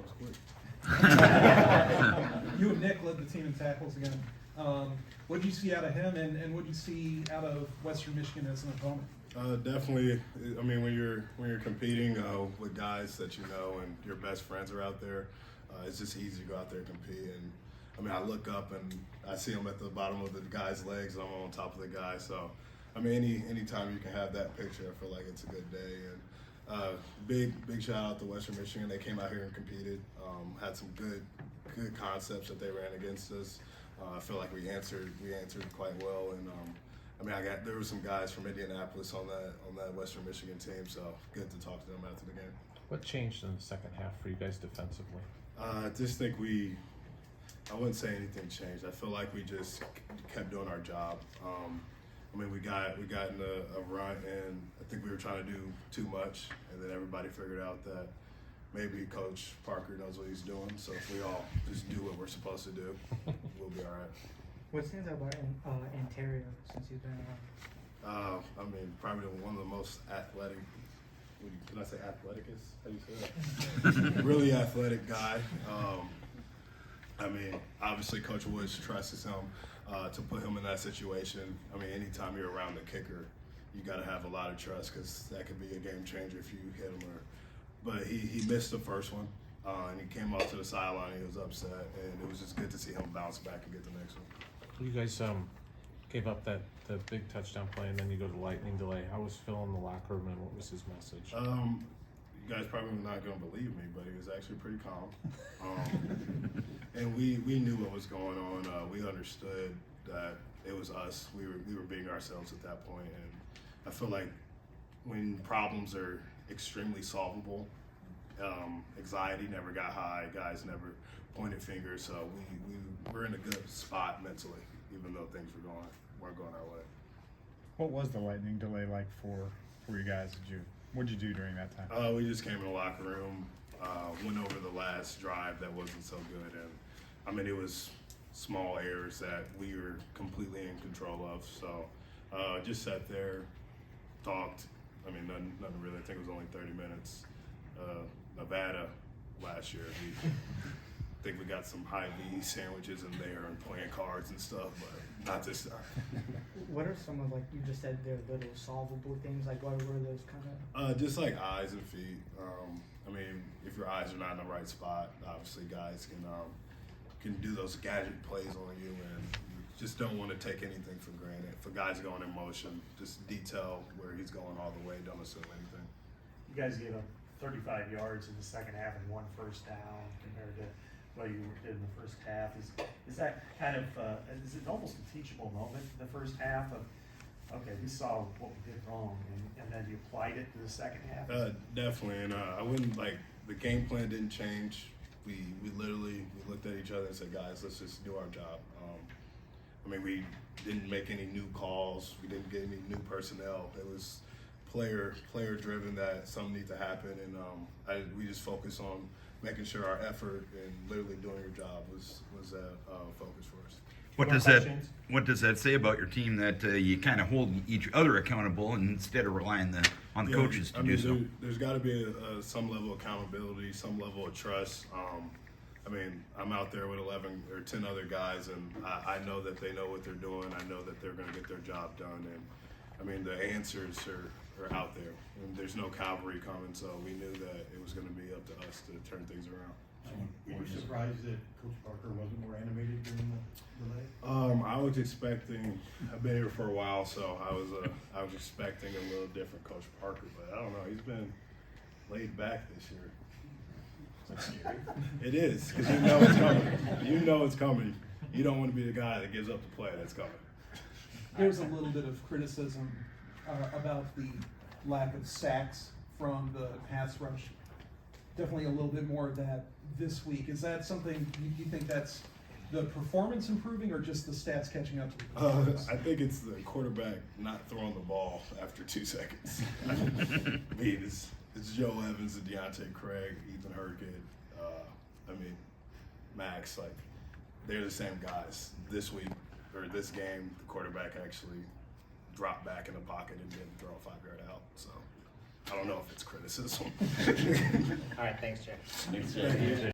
was quick. You and Nick led the team in tackles again. What did you see out of him, and what did you see out of Western Michigan as an opponent? Definitely. I mean, when you're competing with guys that you know and your best friends are out there, it's just easy to go out there and compete. And I mean, I look up and I see him at the bottom of the guy's legs, and I'm on top of the guy. So, I mean, anytime you can have that picture, I feel like it's a good day. And big shout out to Western Michigan. They came out here and competed. Had some good concepts that they ran against us. I feel like we answered quite well. And I mean, there were some guys from Indianapolis on that Western Michigan team, so good to talk to them after the game. What changed in the second half for you guys defensively? I just think I wouldn't say anything changed. I feel like we just kept doing our job. I mean, we got in a run, and I think we were trying to do too much, and then everybody figured out that maybe Coach Parker knows what he's doing. So if we all just do what we're supposed to do, we'll be all right. What stands out about Ontario since he's been around? I mean, probably one of the most athletic. Can I say athleticest? How do you say that? Really athletic guy. I mean, obviously, Coach Woods trusts him to put him in that situation. I mean, anytime you're around the kicker, you got to have a lot of trust because that could be a game changer if you hit him. But he missed the first one, and he came off to the sideline. He was upset, and it was just good to see him bounce back and get the next one. You guys gave up the big touchdown play, and then you go to lightning delay. How was Phil in the locker room, and what was his message? You guys probably not going to believe me, but he was actually pretty calm. And we knew what was going on. We understood that it was us. We were being ourselves at that point. And I feel like when problems are extremely solvable, anxiety never got high. Guys never pointed fingers. So we're in a good spot mentally, even though things weren't going our way. What was the lightning delay like for you guys? What'd you do during that time? We just came in the locker room, went over the last drive that wasn't so good, and I mean it was small errors that we were completely in control of. So just sat there, talked. I mean nothing really. I think it was only 30 minutes. Nevada last year, I think we got some Hy-Vee sandwiches in there and playing cards and stuff, but not this time. What are some of, like you just said, they're little solvable things? Like what were those kind of? Just like eyes and feet. I mean, if your eyes are not in the right spot, obviously guys can do those gadget plays on you, and you just don't want to take anything for granted. If a guy's going in motion, just detail where he's going all the way. Don't assume anything. You guys gave up 35 yards in the second half and 1 first down compared to what you did in the first half. Is that kind of is it almost a teachable moment in the first half of okay, we saw what we did wrong and then you applied it to the second half? Definitely, and I wouldn't the game plan didn't change. We looked at each other and said, guys, let's just do our job. I mean, we didn't make any new calls. We didn't get any new personnel. It was player driven that something needs to happen, and we just focused on making sure our effort and literally doing your job was a focus for us. What does that say about your team that you kind of hold each other accountable instead of relying on the coaches to do so? There's got to be some level of accountability, some level of trust. I mean, I'm out there with 11 or 10 other guys, and I know that they know what they're doing. I know that they're going to get their job done, and I mean the answers are out there. And there's no cavalry coming, so we knew that it was going to be up to us to turn things around. Were you surprised that Coach Parker wasn't more animated during the delay? I was expecting. I've been here for a while, so I was expecting a little different Coach Parker, but I don't know. He's been laid back this year. That's scary. It is, because you know it's coming. You know it's coming. You don't want to be the guy that gives up the play that's coming. There's a little bit of criticism about the lack of sacks from the pass rush. Definitely a little bit more of that this week. Is that something you think that's the performance improving or just the stats catching up to the performance? I think it's the quarterback not throwing the ball after 2 seconds. I mean, it's Joe Evans and Deontay Craig, Ethan Hurkett, I mean, Max, like, they're the same guys. This week, or this game, the quarterback actually dropped back in the pocket and didn't throw a 5-yard out, so I don't know if it's criticism. All right, thanks, Jay. Thank you.